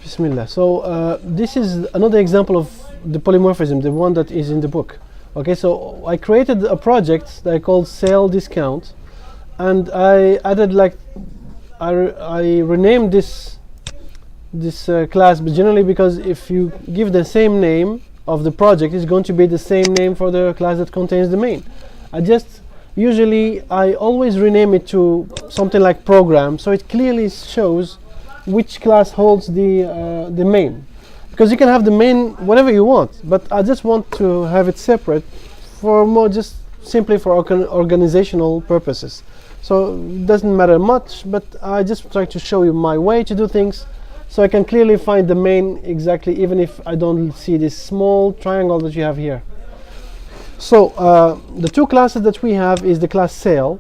Bismillah. So this is another example of the polymorphism, the one that is in the book. Okay, so I created a project that I called sale discount, and I added I renamed this class, but generally because if you give the same name of the project, it's going to be the same name for the class that contains the main. I always rename it to something like program, so it clearly shows which class holds the main, because you can have the main whatever you want, but I just want to have it separate for more just simply for organizational purposes. So it doesn't matter much, but I just try to show you my way to do things, so I can clearly find the main exactly, even if I don't see this small triangle that you have here. So the two classes that we have is the class sale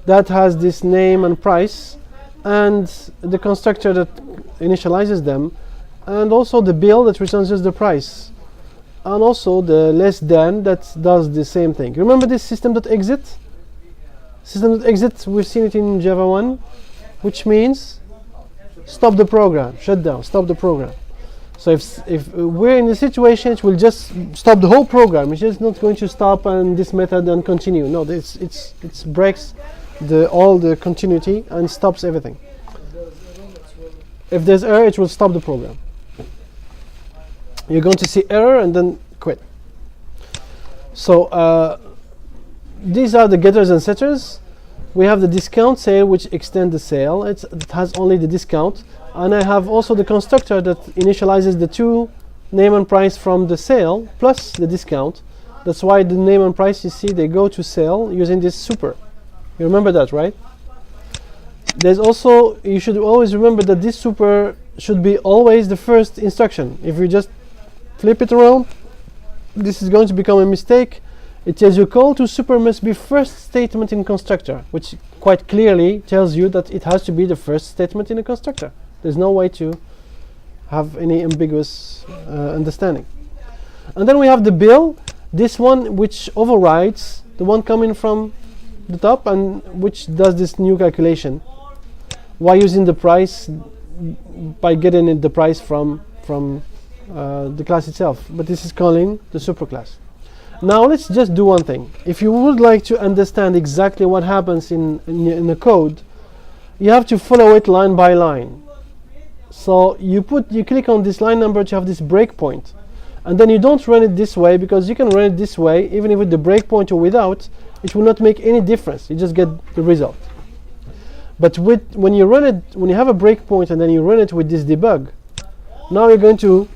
that has this name and price, and the constructor that initializes them, and also the bill that returns just the price, and also the less than that does the same thing. Remember this system.exit? System.exit, we've seen it in Java 1, which means stop the program, shut down, stop the program. So if we're in the situation, it will just stop the whole program. It's just not going to stop and this method and continue. No, it breaks all the continuity and stops everything. If there's error, it will stop the program. You're going to see error and then quit. So these are the getters and setters. We have the discount sale, which extends the sale. It has only the discount. And I have also the constructor that initializes the two name and price from the sale plus the discount. That's why the name and price, you see, they go to sale using this super. You remember that, right? There's also, you should always remember that this super should be always the first instruction. If you just flip it around, this is going to become a mistake. It says your call to super must be first statement in constructor, which quite clearly tells you that it has to be the first statement in a constructor. There's no way to have any ambiguous understanding. And then we have the bill, this one which overrides the one coming from the top and which does this new calculation. Why using the price by getting the price from the class itself, but this is calling the superclass. Now let's just do one thing. If you would like to understand exactly what happens in the code, you have to follow it line by line. So you click on this line number to have this breakpoint, and then you don't run it this way, because you can run it this way even if with the breakpoint or without, it will not make any difference. You just get the result. But when you run it, when you have a breakpoint and then you run it with this debug, now you're going to,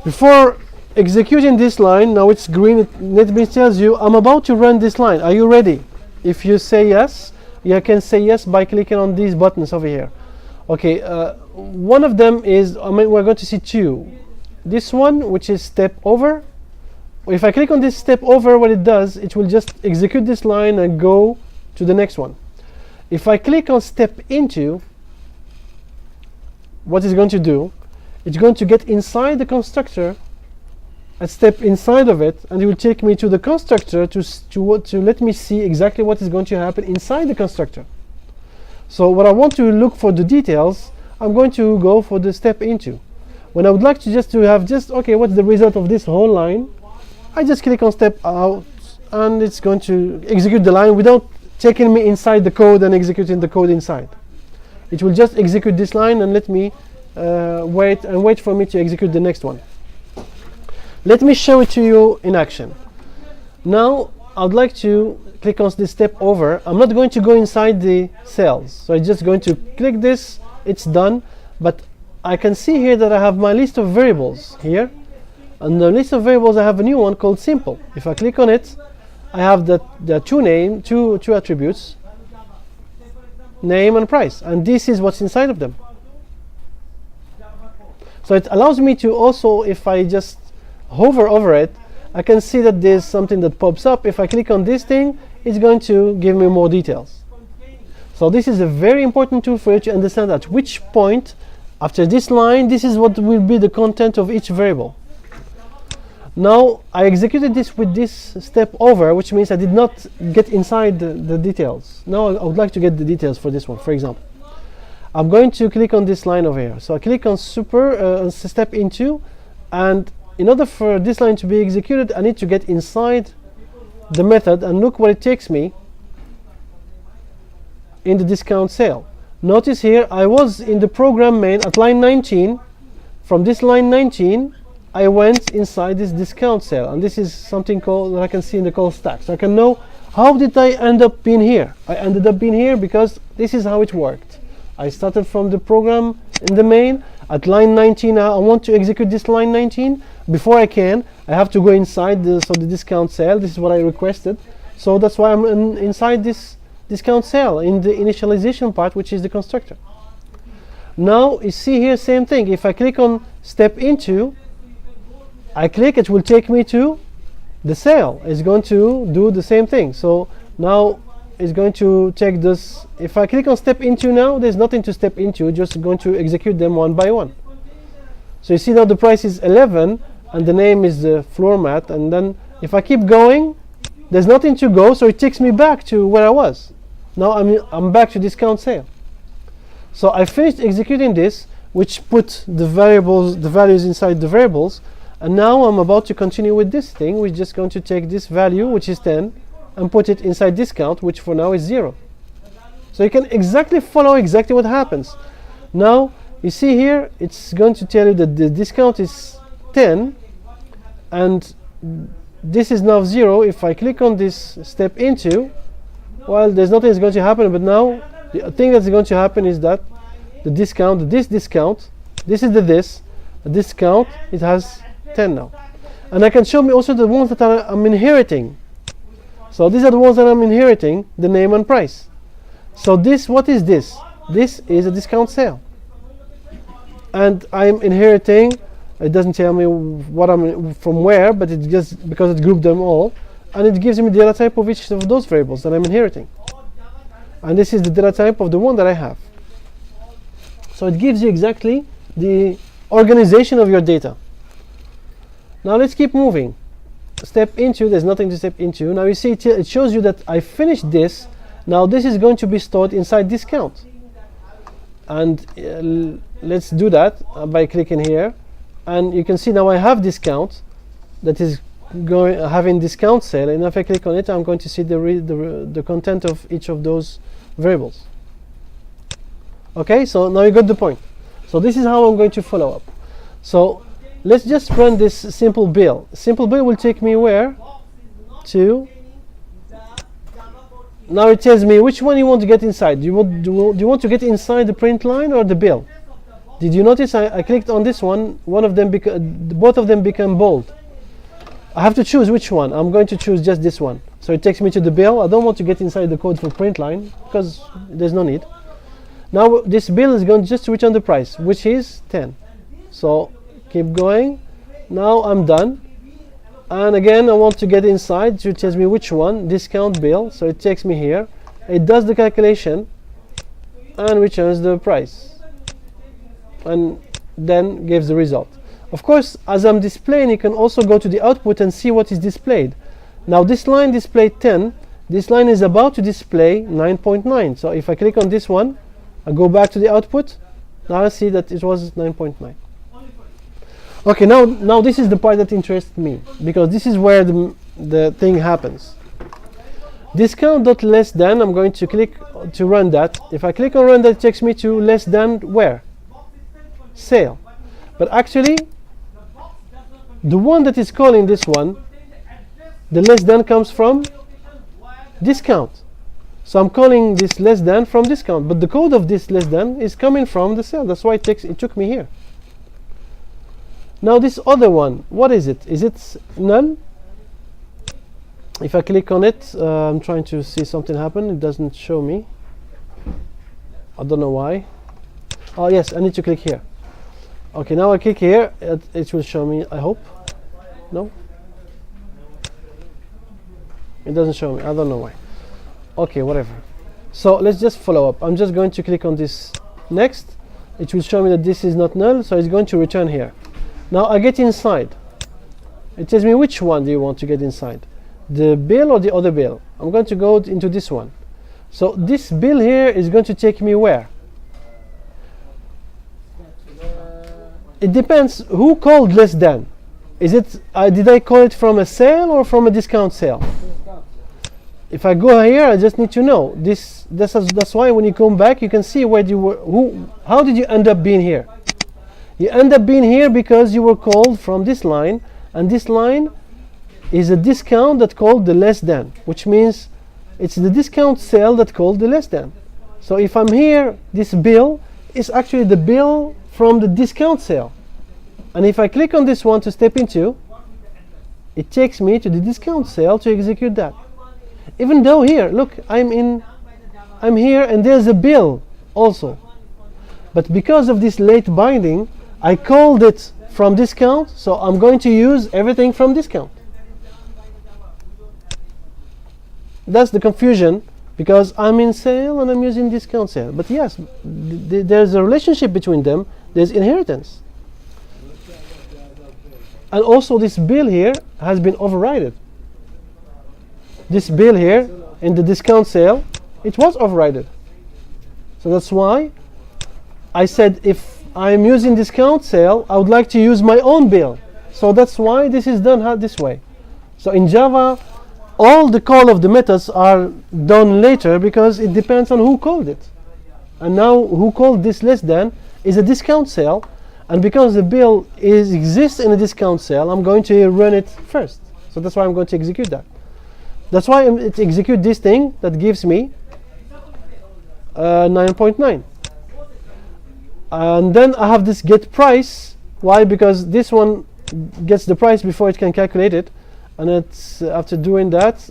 before executing this line, now it's green, NetBeans tells you, I'm about to run this line, are you ready? If you say yes, you can say yes by clicking on these buttons over here. Okay, one of them is, we're going to see two. This one, which is step over. If I click on this step over, what it does, it will just execute this line and go to the next one. If I click on step into, what it's going to do, it's going to get inside the constructor, a step inside of it, and it will take me to the constructor to let me see exactly what is going to happen inside the constructor. So when I want to look for the details, I'm going to go for the step into. When I would like to have okay, what's the result of this whole line, I just click on step out, and it's going to execute the line without taking me inside the code and executing the code inside. It will just execute this line and let me wait for me to execute the next one. Let me show it to you in action. Now I would like to click on this step over. I'm not going to go inside the cells, so I'm just going to click this, it's done. But I can see here that I have my list of variables here, and the list of variables I have a new one called simple. If I click on it, I have the two attributes, name and price, and this is what's inside of them. So it allows me to also, if I just hover over it, I can see that there's something that pops up. If I click on this thing, it's going to give me more details. So this is a very important tool for you to understand at which point after this line, this is what will be the content of each variable. Now I executed this with this step over, which means I did not get inside the details. Now I would like to get the details for this one, for example. I'm going to click on this line over here. So I click on step into, and in order for this line to be executed, I need to get inside the method, and look what it takes me in the discount sale. Notice here I was in the program main at line 19. From this line 19 I went inside this discount sale, and this is something called that I can see in the call stack, so I can know how did I end up being here. I ended up being here because this is how it worked. I started from the program in the main at line 19. I want to execute this line 19. Before I have to go inside the discount sale. This is what I requested, so that's why I'm inside this discount sale in the initialization part, which is the constructor. Now you see here, same thing. If I click on step into, it will take me to the sale. It's going to do the same thing. So now it's going to check this. If I click on step into now, there's nothing to step into, just going to execute them one by one. So you see now the price is 11 and the name is the floor mat, and then if I keep going, there's nothing to go, so it takes me back to where I was. Now I'm back to discount sale. So I finished executing this, which put the values inside the variables, and now I'm about to continue with this thing. We're just going to take this value, which is 10, and put it inside discount, which for now is 0. So you can exactly follow exactly what happens. Now you see here it's going to tell you that the discount is 10 and this is now 0. If I click on this step into, well, there's nothing that's going to happen, but now the thing that's going to happen is that the discount, this is the discount, it has 10 now. And I can show me also the ones that I'm inheriting. So these are the ones that I'm inheriting, the name and price. So this, what is this? This is a discount sale. And I'm inheriting, it doesn't tell me what I'm from where, but it just, because it grouped them all, and it gives me the data type of each of those variables that I'm inheriting. And this is the data type of the one that I have. So it gives you exactly the organization of your data. Now let's keep moving. Step into, there's nothing to step into. Now you see it shows you that I finished this. Now this is going to be stored inside discount. And let's do that by clicking here. And you can see now I have discount that is having discount sale, and if I click on it, I'm going to see the content of each of those variables. Okay, so now you got the point. So this is how I'm going to follow up. So let's just run this simple bill. Simple bill will take me where? To, now it tells me which one you want to get inside. Do you want to get inside the print line or the bill? Did you notice I clicked on this one? Both of them become bold. I have to choose which one. I'm going to choose just this one. So it takes me to the bill. I don't want to get inside the code for print line because there's no need. Now this bill is going just to return the price, which is 10. So keep going. Now I'm done. And again, I want to get inside. So it tells me which one, discount bill. So it takes me here. It does the calculation and returns the price. And then gives the result. Of course, as I'm displaying, you can also go to the output and see what is displayed. Now this line displayed 10. This line is about to display 9.9. So if I click on this one, I go back to the output. Now I see that it was 9.9. Okay, now this is the part that interests me, because this is where the thing happens. Discount.less than, I'm going to click to run that. If I click on run, that takes me to less than where? Sale. But actually, the one that is calling this one, the less than comes from discount. So I'm calling this less than from discount, but the code of this less than is coming from the sale. That's why it took me here. Now this other one, what is it? Is it null? If I click on it, I'm trying to see something happen. It doesn't show me. I don't know why. Oh yes, I need to click here. Okay, now I click here. It will show me, I hope. No? It doesn't show me. I don't know why. Okay, whatever. So let's just follow up. I'm just going to click on this next. It will show me that this is not null, so it's going to return here. Now I get inside. It tells me which one do you want to get inside, the bill or the other bill. I'm going to go into this one. So this bill here is going to take me where? It depends who called less than. Is it did I call it from a sale or from a discount sale? If I go here, I just need to know this. That's why when you come back, you can see where you were. How did you end up being here? You end up being here because you were called from this line, and this line is a discount that called the less than, which means it's the discount sale that called the less than. So if I'm here, this bill is actually the bill from the discount sale. And if I click on this one to step into, it takes me to the discount sale to execute that. Even though here, look, I'm here and there's a bill also. But because of this late binding, I called it from discount, so I'm going to use everything from discount. That's the confusion, because I'm in sale and I'm using discount sale. But yes, there's a relationship between them. There's inheritance. And also this bill here has been overridden. This bill here in the discount sale, it was overridden. So that's why I said if I'm using discount sale, I would like to use my own bill. So that's why this is done this way. So in Java, all the call of the methods are done later because it depends on who called it. And now who called this less than is a discount sale, and because the bill exists in a discount sale, I'm going to run it first. So that's why I'm going to execute that. That's why it execute this thing that gives me 9.9. And then I have this get price. Why? Because this one gets the price before it can calculate it, and it's after doing that,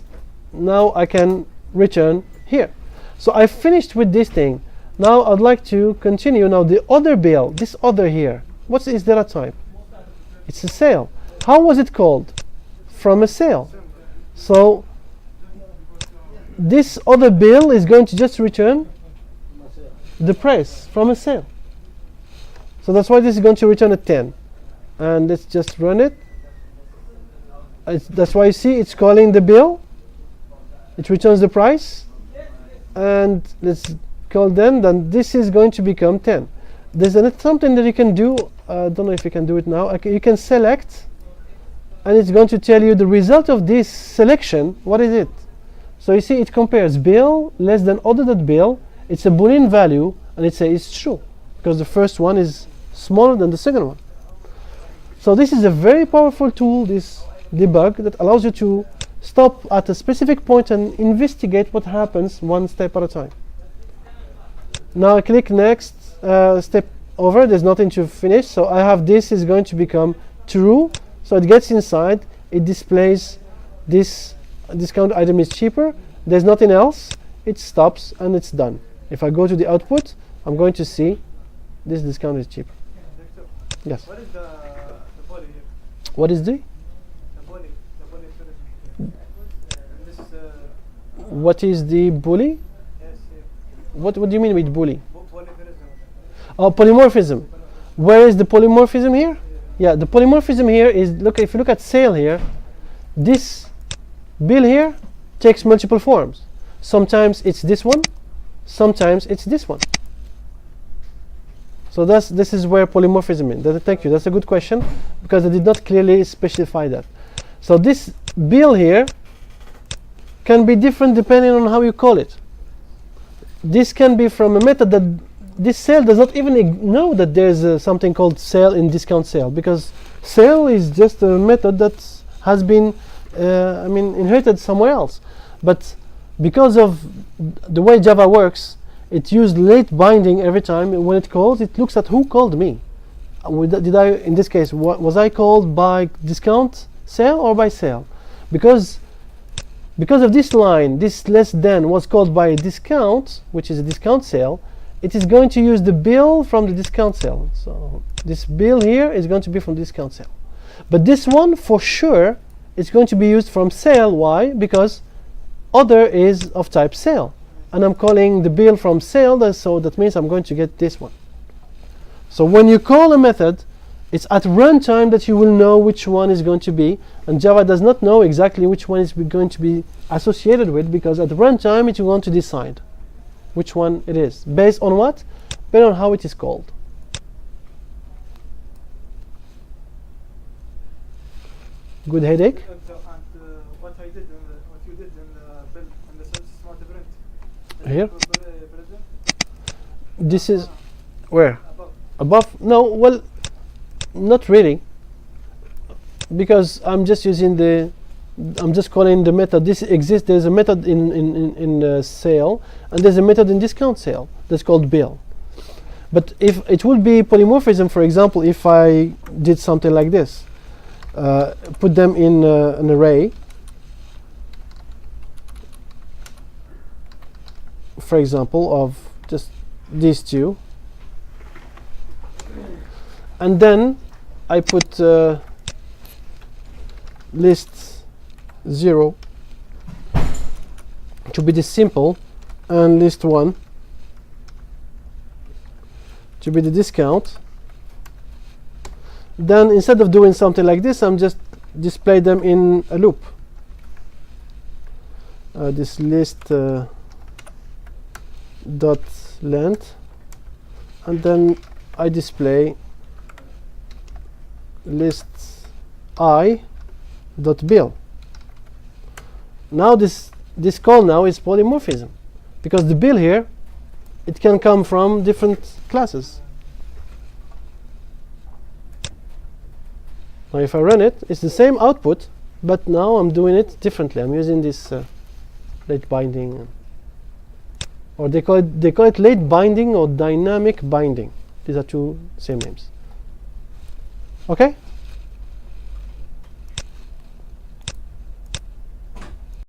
now I can return here. So I finished with this thing. Now I'd like to continue. Now the other bill, this other here, what is data type? It's a sale. How was it called? From a sale. So this other bill is going to just return the price from a sale. So that's why this is going to return a 10. And let's just run it. That's why you see it's calling the bill. It returns the price. And let's call then this is going to become 10. There's something that you can do. I don't know if you can do it now. You can select, and it's going to tell you the result of this selection. What is it? So you see it compares bill less than other.bill. It's a Boolean value, and it says it's true because the first one is smaller than the second one. So this is a very powerful tool, this debug, that allows you to stop at a specific point and investigate what happens one step at a time. Now I click next, step over. There's nothing to finish, so I have this is going to become true. So it gets inside, it displays this discount item is cheaper. There's nothing else. It stops and it's done. If I go to the output, I'm going to see this discount is cheaper. Yes. What is the poly here? What is the? This, what is the bully? yes, What do you mean with bully? polymorphism. Oh, polymorphism. Where is the polymorphism here? Yeah, the polymorphism here is, look, if you look at sale here, this bill here takes multiple forms. Sometimes it's this one, sometimes it's this one. So this is where polymorphism is. Thank you, that's a good question, because I did not clearly specify that. So this bill here can be different depending on how you call it. This can be from a method that this sale does not even know that there's something called sale in discount sale, because sale is just a method that has been inherited somewhere else. But because of the way Java works, it used late binding every time. When it calls, it looks at who called me. Did I, in this case, was I called by discount sale or by sale? Because of this line, this less than was called by a discount, which is a discount sale, it is going to use the bill from the discount sale. So this bill here is going to be from discount sale. But this one, for sure, is going to be used from sale. Why? Because other is of type sale. And I'm calling the bill from sale, so that means I'm going to get this one. So when you call a method, it's at runtime that you will know which one is going to be, and Java does not know exactly which one is going to be associated with, because at runtime it will want to decide which one it is. Based on what? Based on how it is called. Good headache. What I did in the, what you did in the build in the system print. Here? Present This is where? above. Above? No, well, not really, because I'm just using the, I'm just calling the method. This exists. There's a method in the sale, and there's a method in discount sale that's called bill. But if it would be polymorphism, for example, if I did something like this, put them in an array, for example, of just these two, and then I put list 0 to be this simple, and list 1 to be the discount. Then instead of doing something like this, I'm just display them in a loop. This list dot length, and then I display list I dot bill. Now this call now is polymorphism, because the bill here, it can come from different classes. Now if I run it, it's the same output, but now I'm doing it differently. I'm using this late binding, or they call it late binding or dynamic binding. These are two same names. Okay.